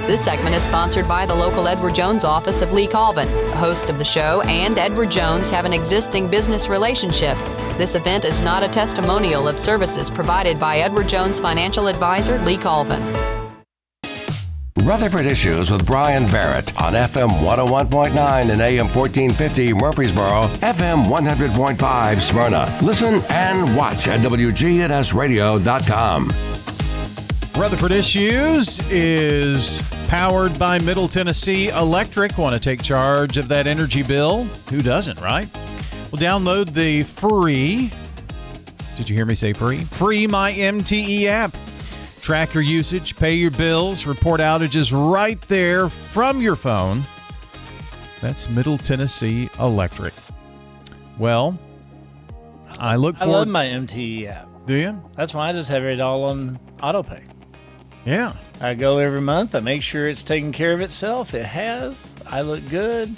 This segment is sponsored by the local Edward Jones office of Lee Colvin. The host of the show and Edward Jones have an existing business relationship. This event is not a testimonial of services provided by Edward Jones financial advisor Lee Colvin. Rutherford Issues with Brian Barrett on FM 101.9 and AM 1450 Murfreesboro, FM 100.5 Smyrna. Listen and watch at WGNSradio.com. Rutherford Issues is powered by Middle Tennessee Electric. Want to take charge of that energy bill? Who doesn't, right? Well, download the free, did you hear me say free? Free My MTE app. Track your usage, pay your bills, report outages right there from your phone. That's Middle Tennessee Electric. Well, I love my MTE app. Do you? That's why I just have it all on autopay. Yeah. I go every month. I make sure it's taking care of itself. It has. I look good.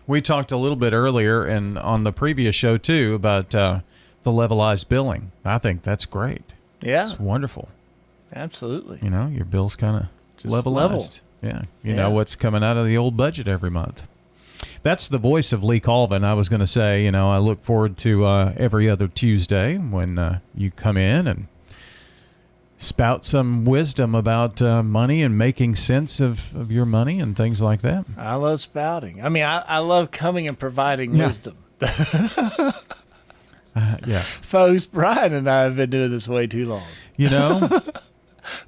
We talked a little bit earlier and on the previous show, too, about the levelized billing. I think that's great. Yeah. It's wonderful. Absolutely. You know, your bill's kind of levelized. Level. Yeah. You know what's coming out of the old budget every month. That's the voice of Lee Colvin. I was going to say, I look forward to every other Tuesday when you come in and spout some wisdom about money and making sense of your money and things like that. I love spouting. I mean, I love coming and providing wisdom. Yeah. Folks, Brian and I have been doing this way too long.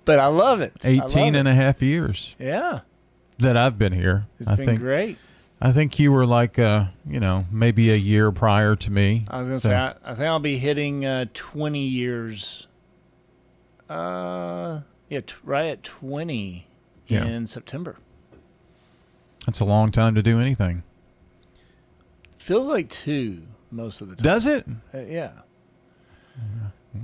But I love it. 18 and a half years. Yeah. That I've been here. It's been great. I think you were like, maybe a year prior to me. I was going to say, I think I'll be hitting 20 years. Right at 20 in September. That's a long time to do anything. Feels like 2 most of the time. Does it? Yeah.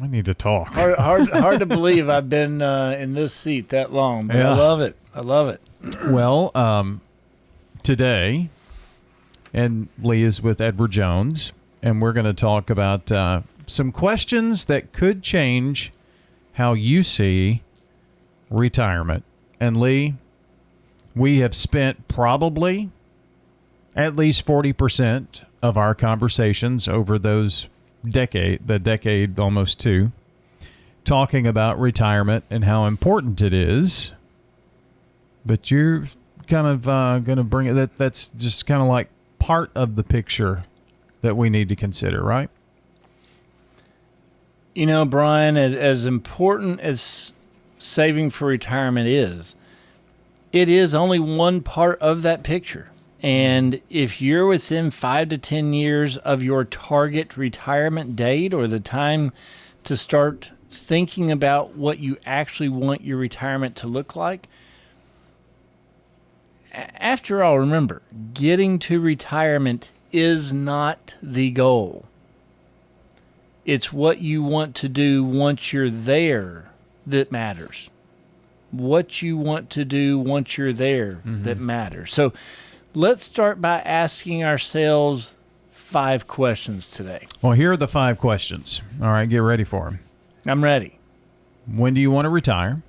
We need to talk. Hard to believe I've been in this seat that long, but I love it. I love it. Well, today, and Lee is with Edward Jones, and we're going to talk about some questions that could change how you see retirement. And Lee, we have spent probably at least 40% of our conversations over the decade almost 2, talking about retirement and how important it is. But you're kind of going to bring it, that's just kind of like part of the picture that we need to consider, right? Brian, as important as saving for retirement is, it is only one part of that picture. And if you're within 5 to 10 years of your target retirement date or the time to start thinking about what you actually want your retirement to look like, after all, remember, getting to retirement is not the goal. It's what you want to do once you're there that matters. What you want to do once you're there that matters. So let's start by asking ourselves 5 questions today. Well, here are the 5 questions. All right, get ready for them. I'm ready. When do you want to retire?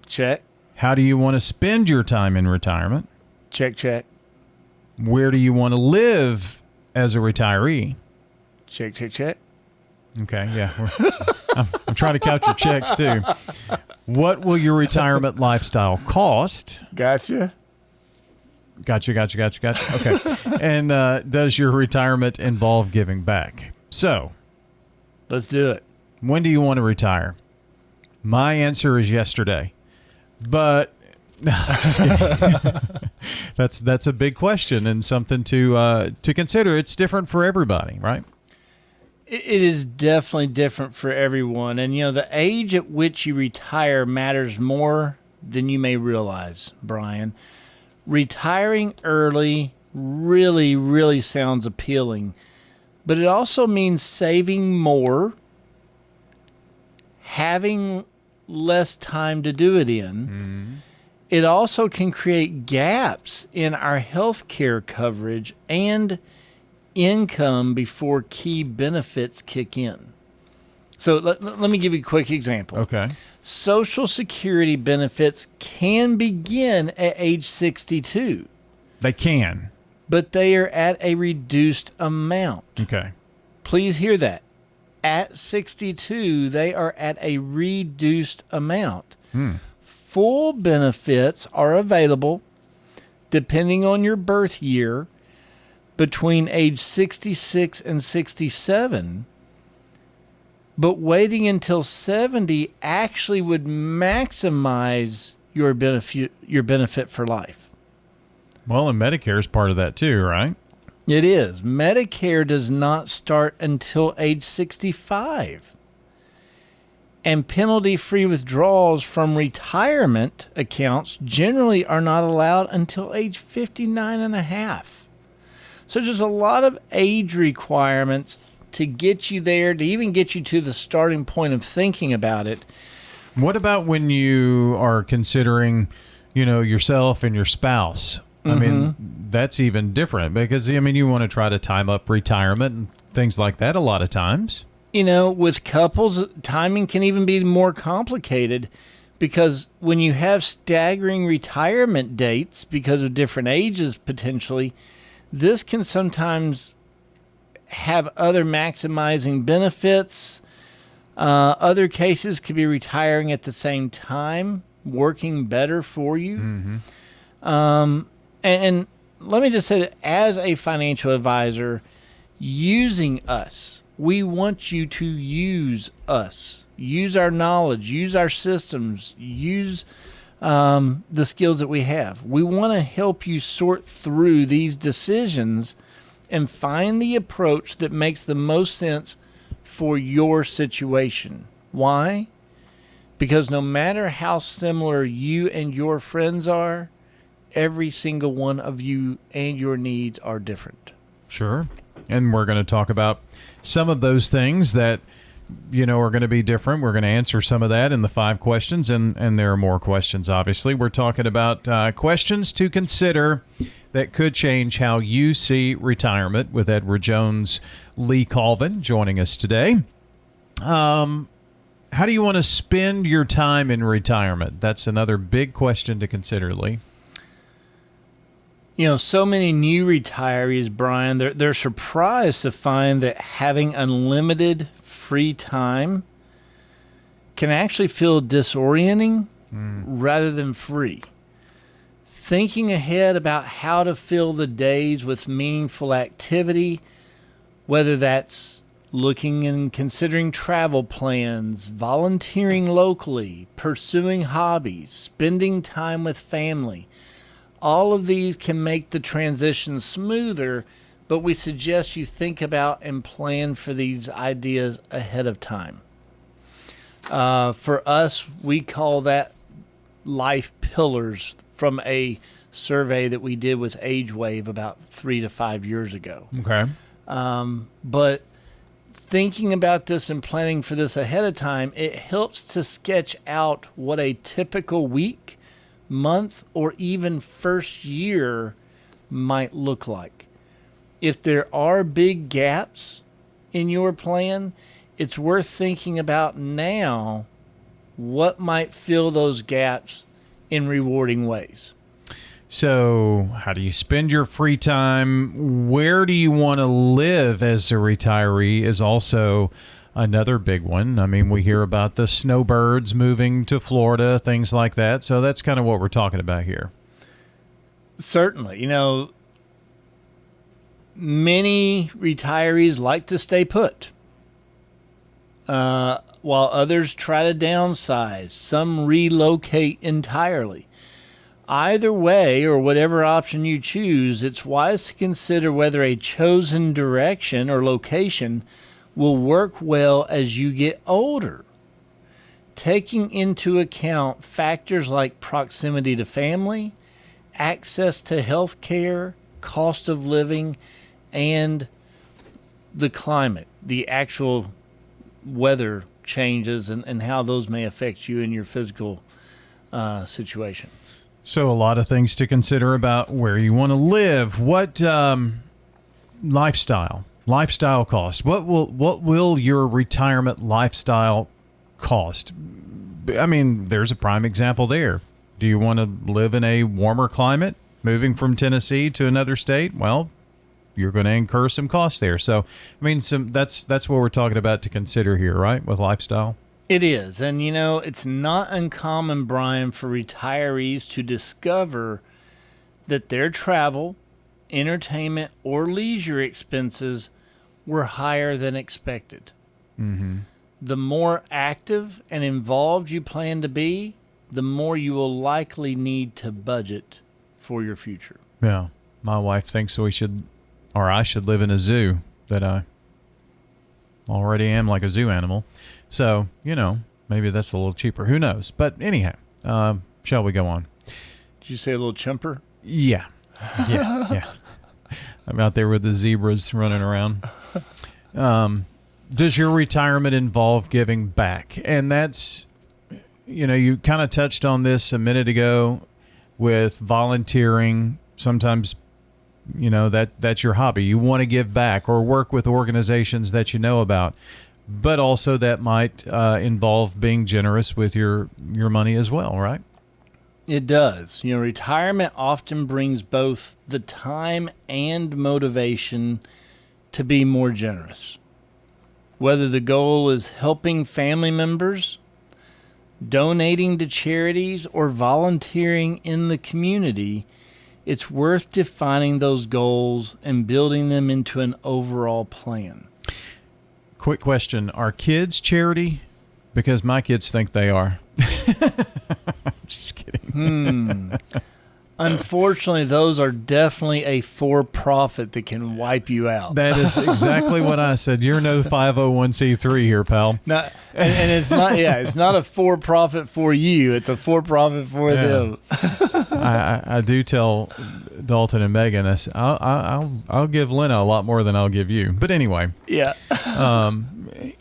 Check. How do you want to spend your time in retirement? Check, check. Where do you want to live as a retiree? Check, check, check. Okay, yeah. I'm trying to count your checks, too. What will your retirement lifestyle cost? Gotcha. Gotcha. Okay. And does your retirement involve giving back? So, let's do it. When do you want to retire? My answer is yesterday. But just kidding. That's a big question and something to consider. It's different for everybody, right? It is definitely different for everyone. And, the age at which you retire matters more than you may realize, Brian. Retiring early really, really sounds appealing, but it also means saving more, having less time to do it in. It also can create gaps in our health care coverage and income before key benefits kick in. So let me give you a quick example. Okay. Social Security benefits can begin at age 62, They can. but they are at a reduced amount. Okay. Please hear that. At 62, they are at a reduced amount. Full benefits are available, depending on your birth year, between age 66 and 67. But waiting until 70 actually would maximize your benefit for life. Well, and Medicare is part of that too, right? It is. Medicare does not start until age 65. And penalty-free withdrawals from retirement accounts generally are not allowed until age 59 and a half. So there's a lot of age requirements to get you there, to even get you to the starting point of thinking about it. What about when you are considering, yourself and your spouse? I mean, that's even different because, you want to try to time up retirement and things like that a lot of times. With couples, timing can even be more complicated because when you have staggering retirement dates because of different ages potentially, this can sometimes have other maximizing benefits. Other cases could be retiring at the same time, working better for you. And let me just say that as a financial advisor, using us, we want you to use us, use our knowledge, use our systems, use the skills that we have. We want to help you sort through these decisions and find the approach that makes the most sense for your situation. Why? Because no matter how similar you and your friends are, every single one of you and your needs are different. Sure. And we're going to talk about some of those things that, are going to be different. We're going to answer some of that in the 5 questions, and there are more questions, obviously. We're talking about questions to consider that could change how you see retirement with Edward Jones. Lee Colvin joining us today. How do you want to spend your time in retirement? That's another big question to consider, Lee. So many new retirees, Brian, they're surprised to find that having unlimited free time can actually feel disorienting rather than free. Thinking ahead about how to fill the days with meaningful activity, whether that's looking and considering travel plans, volunteering locally, pursuing hobbies, spending time with family, all of these can make the transition smoother, but we suggest you think about and plan for these ideas ahead of time. For us, we call that life pillars from a survey that we did with AgeWave about 3 to 5 years ago. Okay. But thinking about this and planning for this ahead of time, it helps to sketch out what a typical week, month, or even first year might look like. If there are big gaps in your plan, it's worth thinking about now what might fill those gaps in rewarding ways. So, how do you spend your free time? Where do you want to live as a retiree is also another big one. I mean, we hear about the snowbirds moving to Florida, things like that. So that's kind of what we're talking about here. Certainly. Many retirees like to stay put, while others try to downsize. Some relocate entirely. Either way, or whatever option you choose, it's wise to consider whether a chosen direction or location will work well as you get older, taking into account factors like proximity to family, access to health care, cost of living, and the climate, the actual weather changes and how those may affect you in your physical situation. So a lot of things to consider about where you want to live. What lifestyle lifestyle cost. What will your retirement lifestyle cost? I mean, there's a prime example there. Do you want to live in a warmer climate, moving from Tennessee to another state? Well, you're going to incur some costs there. So, I mean, that's what we're talking about to consider here, right, with lifestyle? It is. And, it's not uncommon, Brian, for retirees to discover that their travel, entertainment, or leisure expenses were higher than expected. Mm-hmm. The more active and involved you plan to be, the more you will likely need to budget for your future. Yeah. My wife thinks I should live in a zoo, that I already am like a zoo animal. So, maybe that's a little cheaper. Who knows? But anyhow, shall we go on? Did you say a little chimper? Yeah. I'm out there with the zebras running around. Does your retirement involve giving back? And that's, you kind of touched on this a minute ago with volunteering. Sometimes, that's your hobby. You want to give back or work with organizations that you know about. But also that might involve being generous with your money as well, right? It does. Retirement often brings both the time and motivation to be more generous. Whether the goal is helping family members, donating to charities, or volunteering in the community, it's worth defining those goals and building them into an overall plan. Quick question. Are kids charity? Because my kids think they are. Just kidding. Unfortunately, those are definitely a for-profit that can wipe you out. That is exactly what I said. You're no 501c3 here, pal. No, and it's not. Yeah, it's not a for-profit for you. It's a for-profit for them. I do tell Dalton and Megan, I'll give Lena a lot more than I'll give you. But anyway, yeah.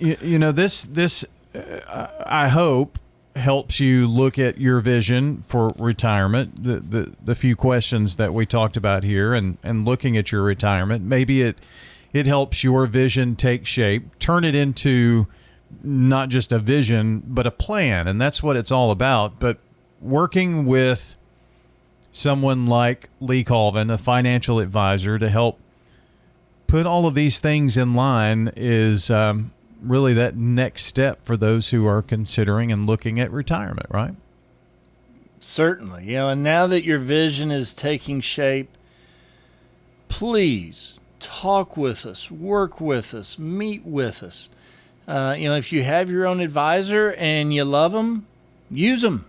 This I hope helps you look at your vision for retirement, the few questions that we talked about here, and looking at your retirement. Maybe it helps your vision take shape, turn it into not just a vision, but a plan. And that's what it's all about. But working with someone like Lee Colvin, a financial advisor, to help put all of these things in line is really that next step for those who are considering and looking at retirement, right? Certainly. And now that your vision is taking shape, please talk with us, work with us, meet with us. If you have your own advisor and you love them, use them.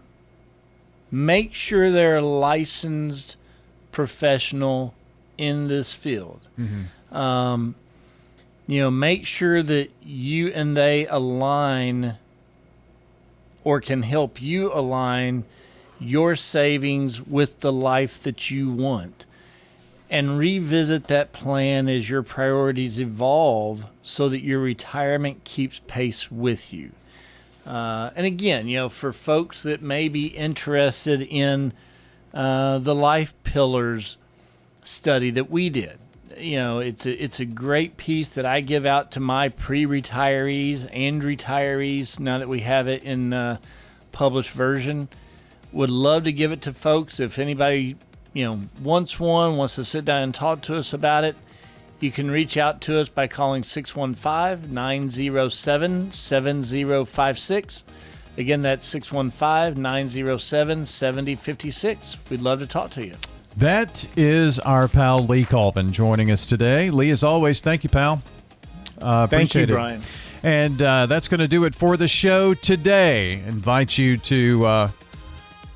Make sure they're a licensed professional in this field. Mm-hmm. Make sure that you and they align or can help you align your savings with the life that you want. And revisit that plan as your priorities evolve so that your retirement keeps pace with you. And again, for folks that may be interested in the Life Pillars study that we did, it's a great piece that I give out to my pre-retirees and retirees now that we have it in published version. Would love to give it to folks. If anybody wants to sit down and talk to us about it, you can reach out to us by calling 615-907-7056. Again, that's 615-907-7056. We'd love to talk to you. That is our pal Lee Colvin joining us today. Lee, as always, thank you, pal. Thank you, Brian. And that's going to do it for the show today. Invite you to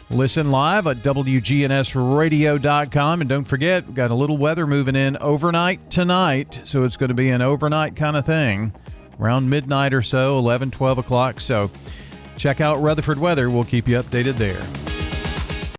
listen live at WGNSradio.com. And don't forget, we've got a little weather moving in overnight tonight. So it's going to be an overnight kind of thing around midnight or so, 11, 12 o'clock. So check out Rutherford Weather. We'll keep you updated there.